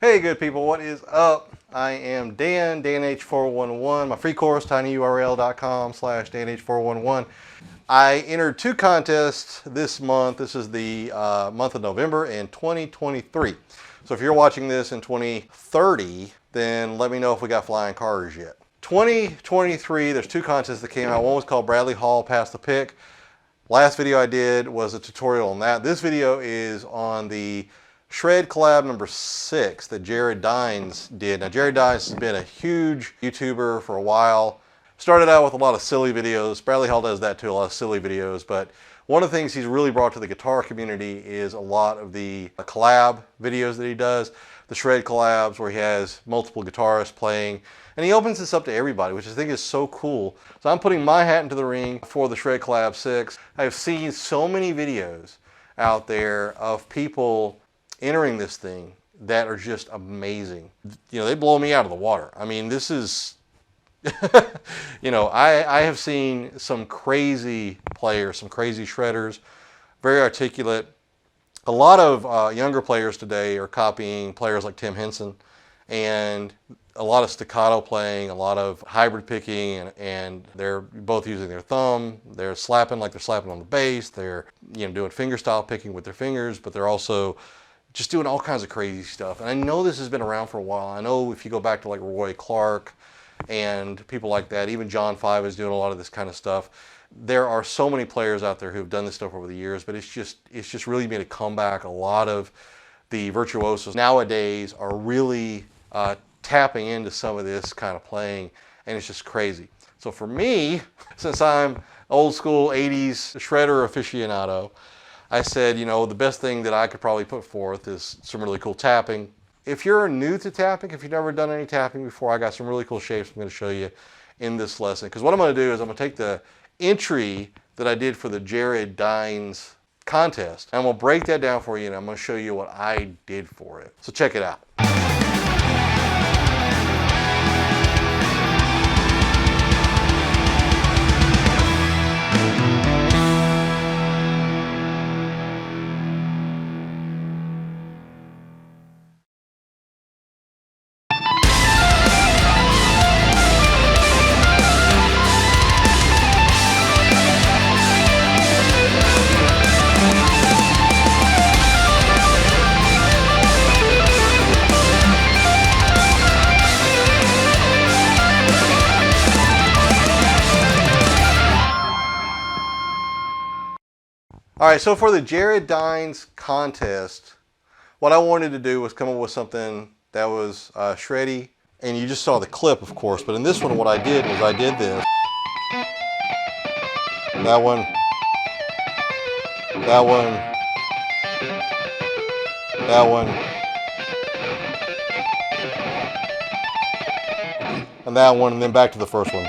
Hey good people, what is up? I am Dan, DanH411, my free course, tinyurl.com/DanH411. I entered 2 contests this month. This is the month of November in 2023. So if you're watching this in 2030, then let me know if we got flying cars yet. 2023, there's 2 contests that came out. One was called Bradley Hall Pass the Pick. Last video I did was a tutorial on that. This video is on the Shred collab number 6 that Jared Dines did. Now Jared Dines has been a huge YouTuber for a while. Started out with a lot of silly videos. Bradley Hall does that too, a lot of silly videos. But one of the things he's really brought to the guitar community is a lot of the collab videos that he does. The Shred collabs where he has multiple guitarists playing. And he opens this up to everybody, which I think is so cool. So I'm putting my hat into the ring for the Shred collab 6. I've seen so many videos out there of people entering this thing that are just amazing. You know, they blow me out of the water. I mean, this is, you know, I have seen some crazy players, some crazy shredders, very articulate. A lot of younger players today are copying players like Tim Henson, and a lot of staccato playing, a lot of hybrid picking, and they're both using their thumb. They're slapping like they're slapping on the bass. They're, you know, doing fingerstyle picking with their fingers, but they're also just doing all kinds of crazy stuff. And I know this has been around for a while. I know if you go back to like Roy Clark and people like that, even John Five is doing a lot of this kind of stuff. There are so many players out there who've done this stuff over the years, but it's just really made a comeback. A lot of the virtuosos nowadays are really tapping into some of this kind of playing, and it's just crazy. So for me, since I'm old school 80s shredder aficionado, I said, you know, the best thing that I could probably put forth is some really cool tapping. If you're new to tapping, if you've never done any tapping before, I got some really cool shapes I'm going to show you in this lesson. Because what I'm going to do is I'm going to take the entry that I did for the Jared Dines contest, and I'm going to break that down for you, and I'm going to show you what I did for it. So check it out. All right, so for the Jared Dines contest, what I wanted to do was come up with something that was shreddy, and you just saw the clip, of course, but in this one, what I did was I did this. That one. That one. That one. And that one, and then back to the first one.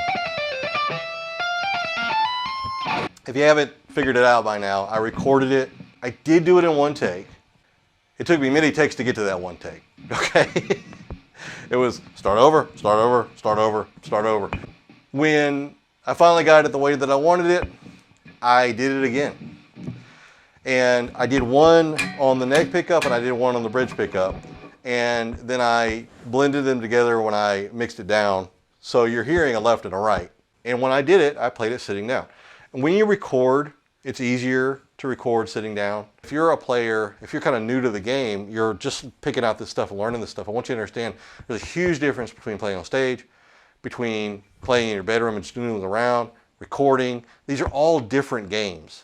If you haven't figured it out by now, I recorded it. I did do it in one take. It took me many takes to get to that one take, okay? It was start over, start over, start over, start over. When I finally got it the way that I wanted it, I did it again. And I did one on the neck pickup and I did one on the bridge pickup. And then I blended them together when I mixed it down. So you're hearing a left and a right. And when I did it, I played it sitting down. And when you record, it's easier to record sitting down. If you're a player, if you're kind of new to the game, you're just picking out this stuff and learning this stuff. I want you to understand there's a huge difference between playing on stage, between playing in your bedroom and just noodling around, recording. These are all different games.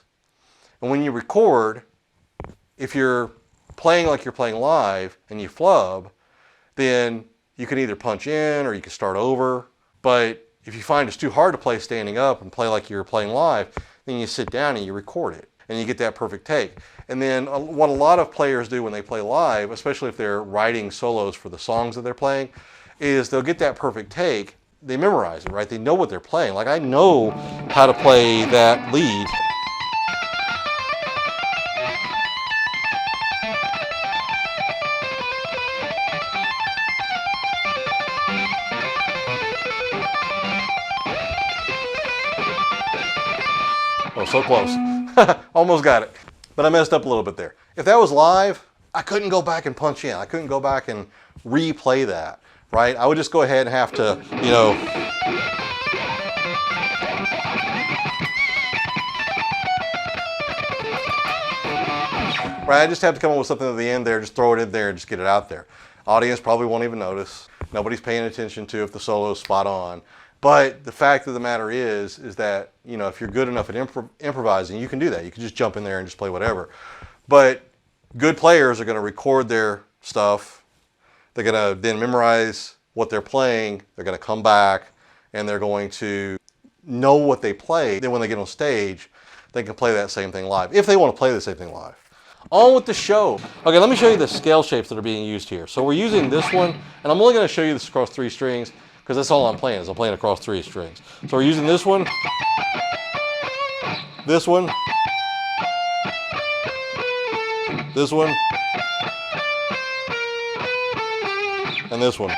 And when you record, if you're playing like you're playing live and you flub, then you can either punch in or you can start over. But if you find it's too hard to play standing up and play like you're playing live, then you sit down and you record it and you get that perfect take. And then what a lot of players do when they play live, especially if they're writing solos for the songs that they're playing, is they'll get that perfect take. They memorize it, right? They know what they're playing. Like I know how to play that lead. Oh, so close. Almost got it. But I messed up a little bit there. If that was live, I couldn't go back and punch in. I couldn't go back and replay that, right? I would just go ahead and have to, you know, right? I just have to come up with something at the end there, just throw it in there and just get it out there. Audience probably won't even notice. Nobody's paying attention to if the solo is spot on. But the fact of the matter is that, you know, if you're good enough at improvising, you can do that. You can just jump in there and just play whatever. But good players are going to record their stuff. They're going to then memorize what they're playing. They're going to come back and they're going to know what they play. Then when they get on stage, they can play that same thing live, if they want to play the same thing live. On with the show. Okay, let me show you the scale shapes that are being used here. So we're using this one, and I'm only going to show you this across 3 strings because that's all I'm playing is I'm playing across 3 strings. So we're using this one, this one, this one, and this one.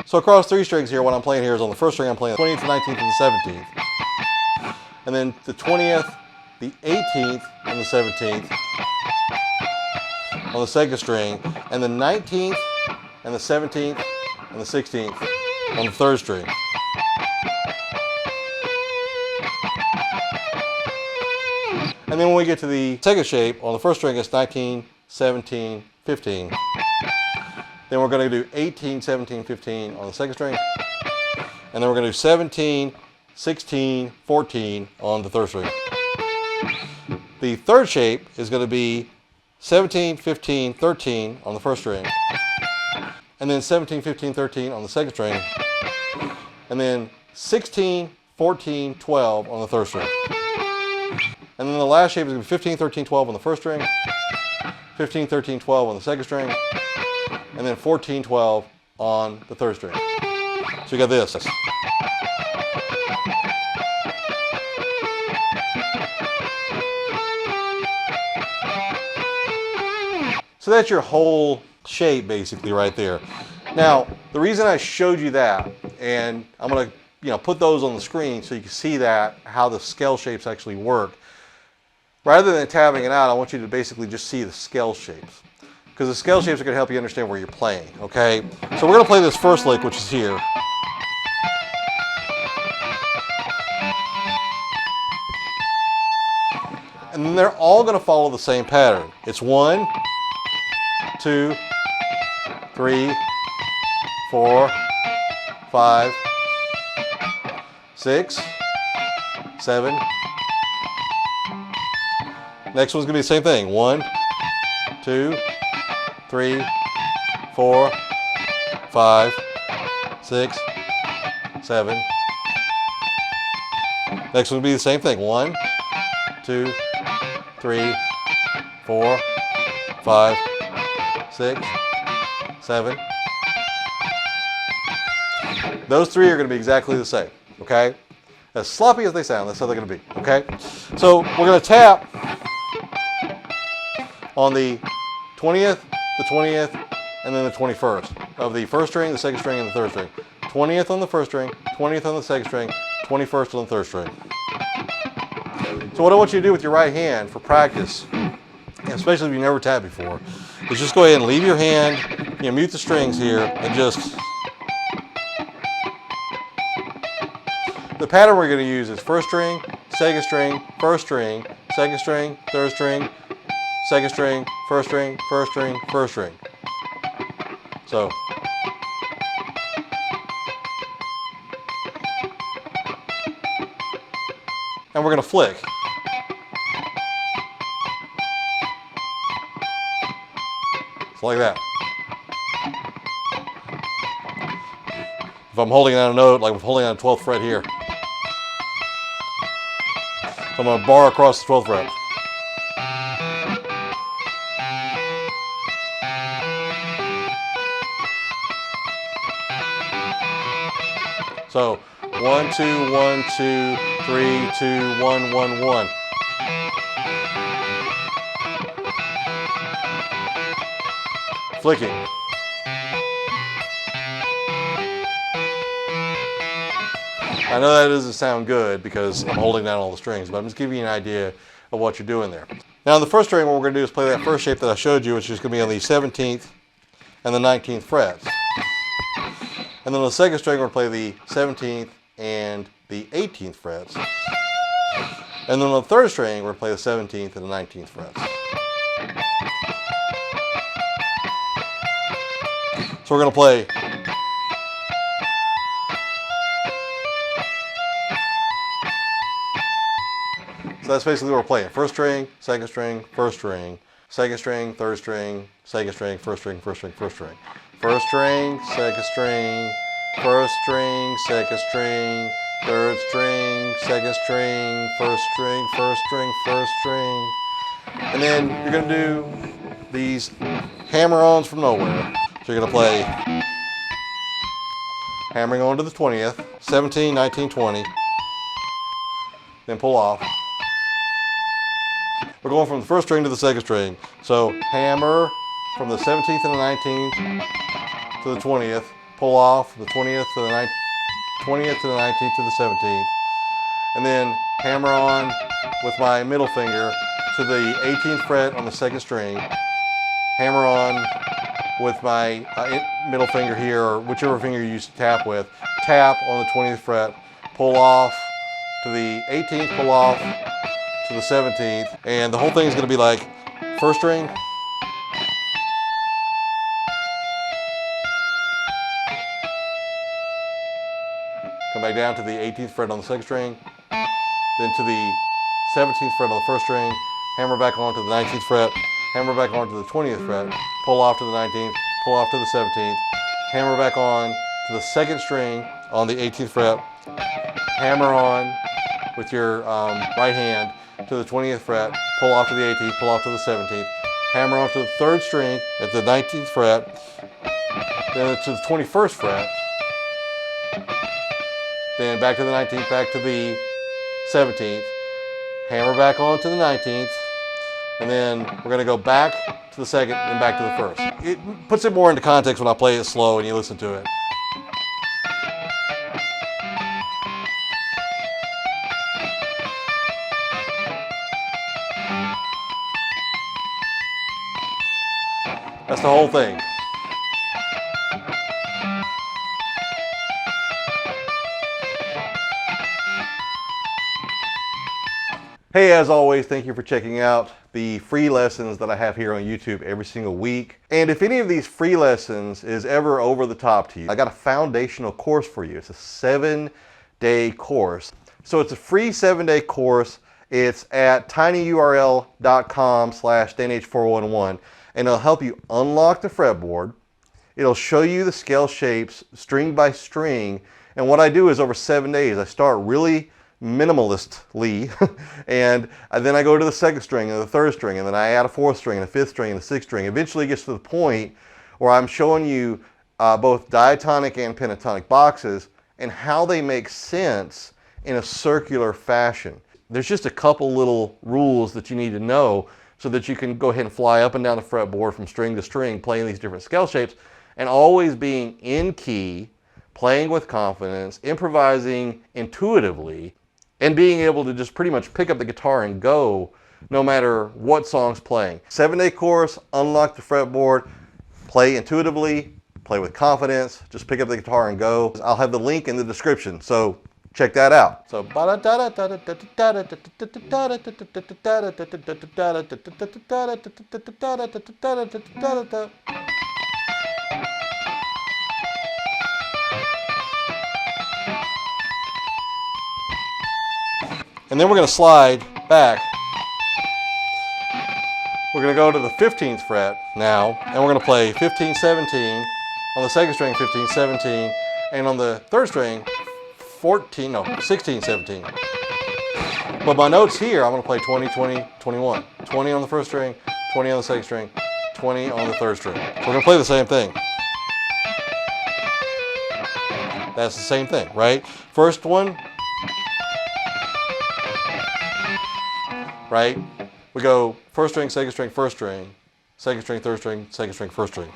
So across 3 strings here, what I'm playing here is on the first string I'm playing the 20th, the 19th, and the 17th. And then the 20th, the 18th, and the 17th on the second string, and the 19th, and the 17th, and the 16th on the third string. And then when we get to the second shape, on the first string it's 19, 17, 15. Then we're going to do 18, 17, 15 on the second string. And then we're going to do 17, 16, 14 on the third string. The third shape is going to be 17, 15, 13 on the first string. And then 17, 15, 13 on the second string. And then 16, 14, 12 on the third string. And then the last shape is going to be 15, 13, 12 on the first string. 15, 13, 12 on the second string. And then 14, 12 on the third string. So you got this. So that's your whole shape basically right there. Now, the reason I showed you that, and I'm going to put those on the screen so you can see that, how the scale shapes actually work. Rather than tabbing it out, I want you to basically just see the scale shapes. Because the scale shapes are going to help you understand where you're playing, okay? So we're going to play this first lick, which is here. And then they're all going to follow the same pattern. It's 1, 2, 3, 4, 5, 6, 7. Next one's going to be the same thing. 1, 2, 3, 4, 5, 6, 7. Next one will be the same thing. 1, 2, 3, 4, 5, 6, 7. Those 3 are going to be exactly the same, okay? As sloppy as they sound, that's how they're going to be, okay? So we're going to tap on the 20th, the 20th, and then the 21st of the first string, the second string, and the third string. 20th on the first string, 20th on the second string, 21st on the third string. So what I want you to do with your right hand for practice, especially if you've never tapped before, is just go ahead and leave your hand, mute the strings here, and just... The pattern we're going to use is first string, second string, first string, second string, third string, second string, first string, first string, first string. So. And we're going to flick. It's like that. If I'm holding down a note, like I'm holding on a 12th fret here. So I'm going to bar across the 12th fret. So 1, 2, 1, 2, 3, 2, 1, 1, 1. Flicking. I know that doesn't sound good because I'm holding down all the strings, but I'm just giving you an idea of what you're doing there. Now on the first string, what we're going to do is play that first shape that I showed you, which is going to be on the 17th and the 19th frets. And then on the second string, we're going to play the 17th and the 18th frets. And then on the third string, we're going to play the 17th and the 19th frets. So we're going to play so that's basically what we're playing. First string, second string, first string, second string, third string, second string, first string, first string, first string. First string, second string, first string, second string, third string, second string, first string, first string, first string. And then you're going to do these hammer-ons from nowhere. So you're going to play hammering on to the 20th, 17, 19, 20, then pull off. We're going from the first string to the second string. So hammer from the 17th and the 19th to the 20th, pull off the 20th to the 20th to the 19th to the 17th, and then hammer on with my middle finger to the 18th fret on the second string, hammer on with my middle finger here, or whichever finger you use to tap with, tap on the 20th fret, pull off to the 18th, pull off to the 17th, and the whole thing is going to be like first string, come back down to the 18th fret on the second string, then to the 17th fret on the first string, hammer back onto the 19th fret, hammer back onto the 20th fret, pull off to the 19th, pull off to the 17th, hammer back on to the second string on the 18th fret, hammer on with your right hand to the 20th fret, pull off to the 18th, pull off to the 17th, hammer on to the third string at the 19th fret, then to the 21st fret, then back to the 19th, back to the 17th, hammer back on to the 19th, and then we're going to go back to the second and back to the first. It puts it more into context when I play it slow and you listen to it. That's the whole thing. Hey, as always, thank you for checking out the free lessons that I have here on YouTube every single week. And if any of these free lessons is ever over the top to you, I got a foundational course for you. It's a 7-day course. So it's a free 7-day course. It's at tinyurl.com/DaneH411, and it'll help you unlock the fretboard. It'll show you the scale shapes string by string. And what I do is over 7 days, I start really minimalistly and then I go to the second string and the third string, and then I add a fourth string and a fifth string and a sixth string. Eventually it gets to the point where I'm showing you both diatonic and pentatonic boxes and how they make sense in a circular fashion. There's just a couple little rules that you need to know so that you can go ahead and fly up and down the fretboard from string to string, playing these different scale shapes and always being in key, playing with confidence, improvising intuitively, and being able to just pretty much pick up the guitar and go no matter what song's playing. 7-day course, unlock the fretboard, play intuitively, play with confidence, just pick up the guitar and go. I'll have the link in the description, so check that out. So and then we're going to slide back. We're going to go to the 15th fret now, and we're going to play 15, 17, on the second string 15, 17, and on the third string 16, 17. But my notes here, I'm going to play 20, 20, 21. 20 on the first string, 20 on the second string, 20 on the third string. So we're going to play the same thing. That's the same thing, right? First one, right? We go first string, second string, first string, second string, third string, second string, first string.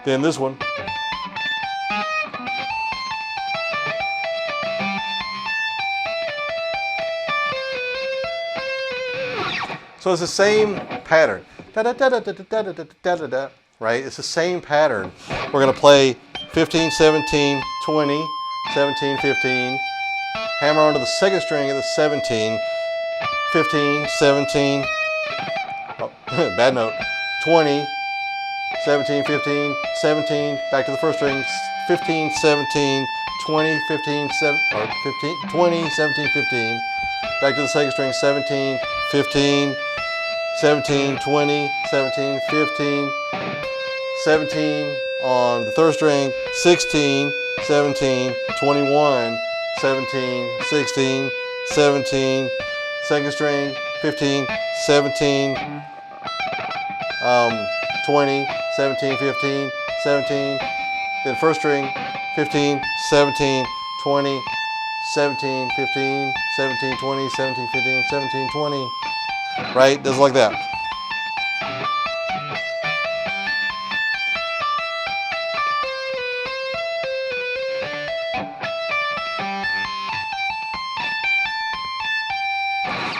Then this one. So it's the same pattern. Da, da, da, da, da, da, da, da, da, da, right? It's the same pattern. We're going to play 15, 17, 20, 17, 15. Hammer onto the second string of the 17, 15, 17, oh, bad note, 20, 17, 15, 17, back to the first string, 15, 17, 20, 15, 7, or 15, 20, 17, 15, back to the second string, 17, 15, 17, 20, 17, 15, 17 on the third string, 16, 17, 21, 17, 16, 17, second string, 15, 17, 20, 17, 15, 17, then first string, 15, 17, 20, 17, 15, 17, 20, 17, 15, 17, 20, right? Just like that.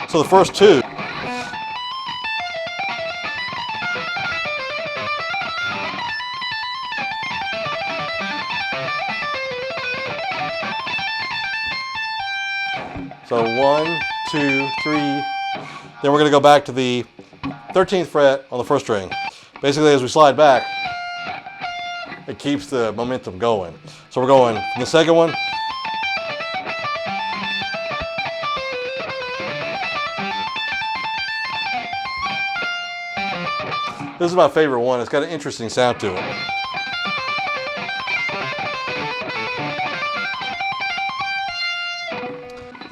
So the first two. So 1, 2, 3. Then we're going to go back to the 13th fret on the first string. Basically, as we slide back, it keeps the momentum going. So we're going from the second one. This is my favorite one. It's got an interesting sound to it.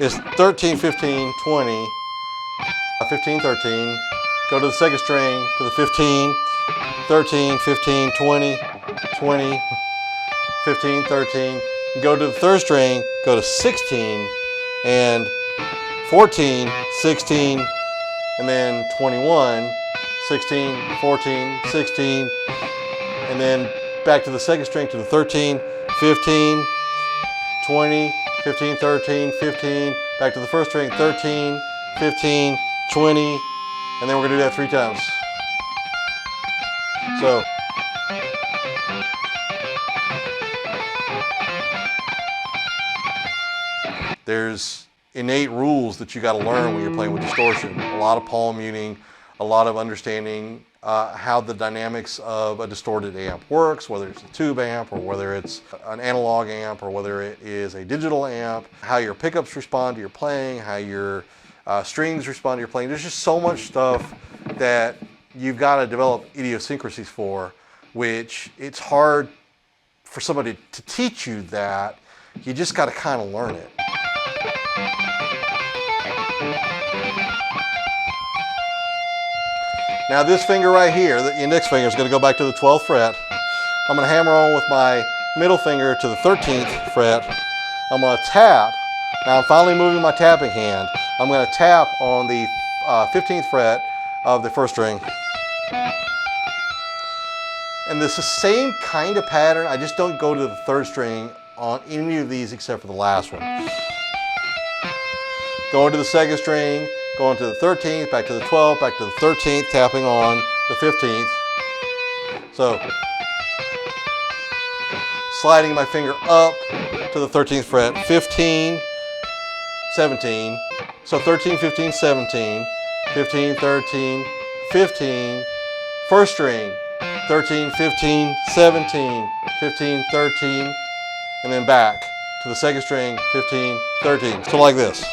It's 13, 15, 20, 15, 13. Go to the second string to the 15, 13, 15, 20, 20, 15, 13. Go to the third string, go to 16, and 14, 16, and then 21. 16, 14, 16, and then back to the second string to the 13, 15, 20, 15, 13, 15, back to the first string, 13, 15, 20, and then we're going to do that 3 times. So, there's innate rules that you got to learn when you're playing with distortion. A lot of palm muting, a lot of understanding how the dynamics of a distorted amp works, whether it's a tube amp or whether it's an analog amp or whether it is a digital amp, how your pickups respond to your playing, how your strings respond to your playing. There's just so much stuff that you've got to develop idiosyncrasies for, which it's hard for somebody to teach you that. You just got to kind of learn it. Now this finger right here, the index finger, is going to go back to the 12th fret. I'm going to hammer on with my middle finger to the 13th fret. I'm going to tap. Now I'm finally moving my tapping hand. I'm going to tap on the 15th fret of the first string. And it's the same kind of pattern. I just don't go to the third string on any of these except for the last one. Going to the second string, going to the 13th, back to the 12th, back to the 13th, tapping on the 15th. So, sliding my finger up to the 13th fret, 15, 17. So 13, 15, 17, 15, 13, 15, first string, 13, 15, 17, 15, 13, and then back to the second string, 15, 13. So like this.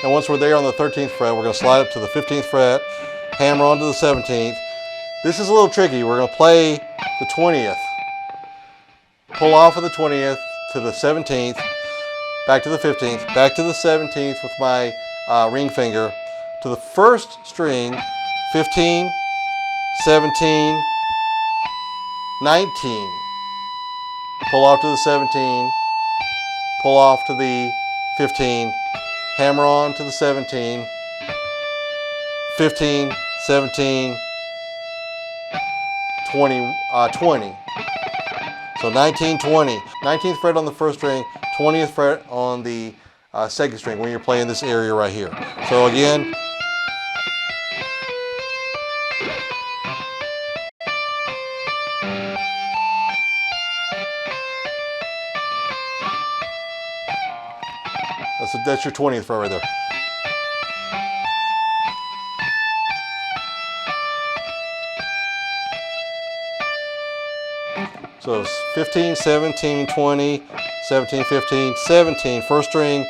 And once we're there on the 13th fret, we're going to slide up to the 15th fret, hammer onto the 17th. This is a little tricky. We're going to play the 20th. Pull off of the 20th to the 17th, back to the 15th, back to the 17th with my ring finger, to the first string, 15, 17, 19. Pull off to the 17, pull off to the 15, hammer on to the 17, 15, 17, 20. So 19, 20. 19th fret on the first string, 20th fret on the second string when you're playing this area right here. So again, that's your 20th fret right there. So 15, 17, 20, 17, 15, 17, first string,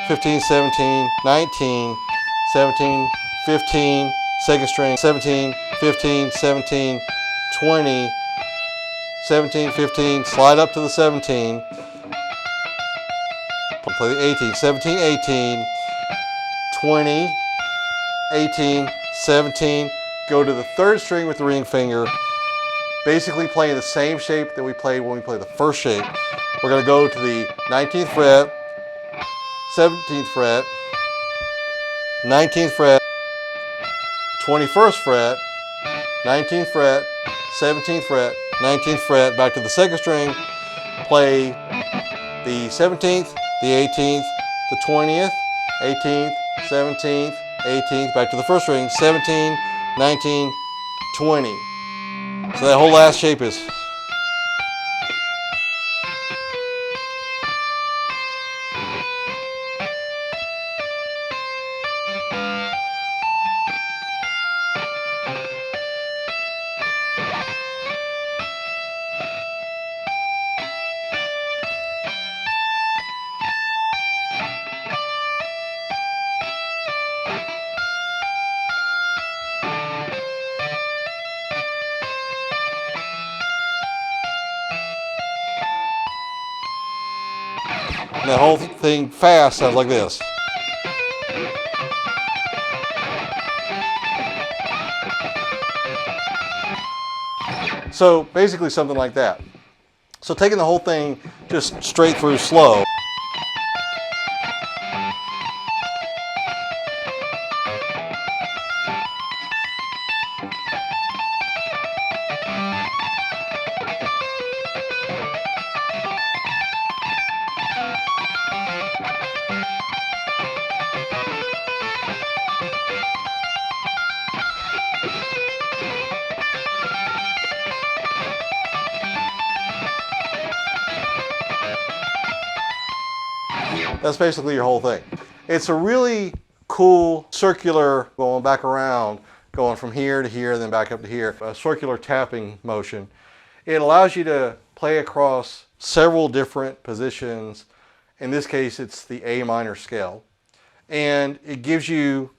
15, 17, 19, 17, 15, second string, 17, 15, 17, 20, 17, 15, slide up to the 17, play the 18, 17, 18, 20, 18, 17, go to the third string with the ring finger, basically playing the same shape that we played when we played the first shape. We're going to go to the 19th fret, 17th fret, 19th fret, 21st fret, 19th fret, 17th fret, 19th fret, back to the second string, play the 17th, the 18th, the 20th, 18th, 17th, 18th, back to the first string, 17, 19, 20. So that whole last shape is. And that whole thing fast sounds like this. So basically something like that. So taking the whole thing just straight through slow. That's basically your whole thing. It's a really cool circular, going back around, going from here to here, then back up to here, a circular tapping motion. It allows you to play across several different positions. In this case, it's the A minor scale. And it gives you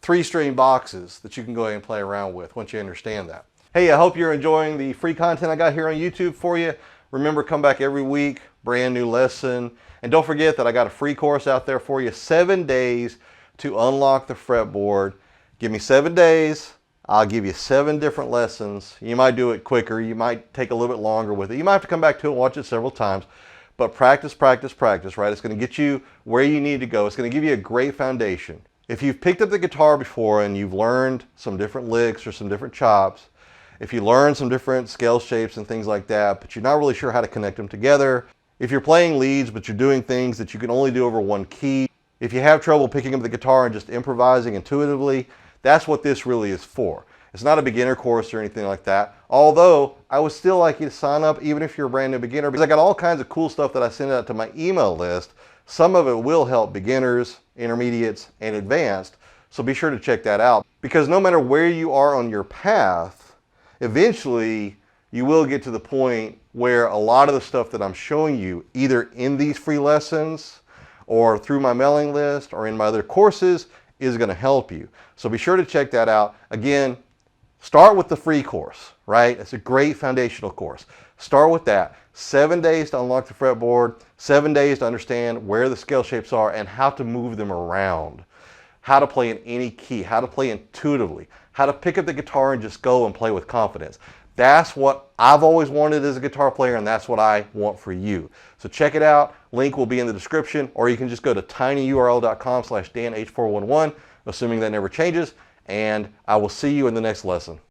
3-string boxes that you can go ahead and play around with once you understand that. Hey, I hope you're enjoying the free content I got here on YouTube for you. Remember, come back every week, brand new lesson. And don't forget that I got a free course out there for you, 7 days to unlock the fretboard. Give me 7 days, I'll give you 7 different lessons. You might do it quicker, you might take a little bit longer with it. You might have to come back to it and watch it several times. But practice, practice, practice, right? It's going to get you where you need to go. It's going to give you a great foundation. If you've picked up the guitar before and you've learned some different licks or some different chops, if you learn some different scale shapes and things like that, but you're not really sure how to connect them together, if you're playing leads but you're doing things that you can only do over one key, if you have trouble picking up the guitar and just improvising intuitively, that's what this really is for. It's not a beginner course or anything like that, although I would still like you to sign up even if you're a brand new beginner, because I got all kinds of cool stuff that I send out to my email list. Some of it will help beginners, intermediates, and advanced, so be sure to check that out, because no matter where you are on your path, eventually you will get to the point where a lot of the stuff that I'm showing you, either in these free lessons or through my mailing list or in my other courses, is going to help you. So be sure to check that out. Again, start with the free course, right? It's a great foundational course. Start with that. 7 days to unlock the fretboard, 7 days to understand where the scale shapes are and how to move them around, how to play in any key, how to play intuitively, how to pick up the guitar and just go and play with confidence. That's what I've always wanted as a guitar player, and that's what I want for you. So check it out. Link will be in the description, or you can just go to tinyurl.com/DanH411, assuming that never changes, and I will see you in the next lesson.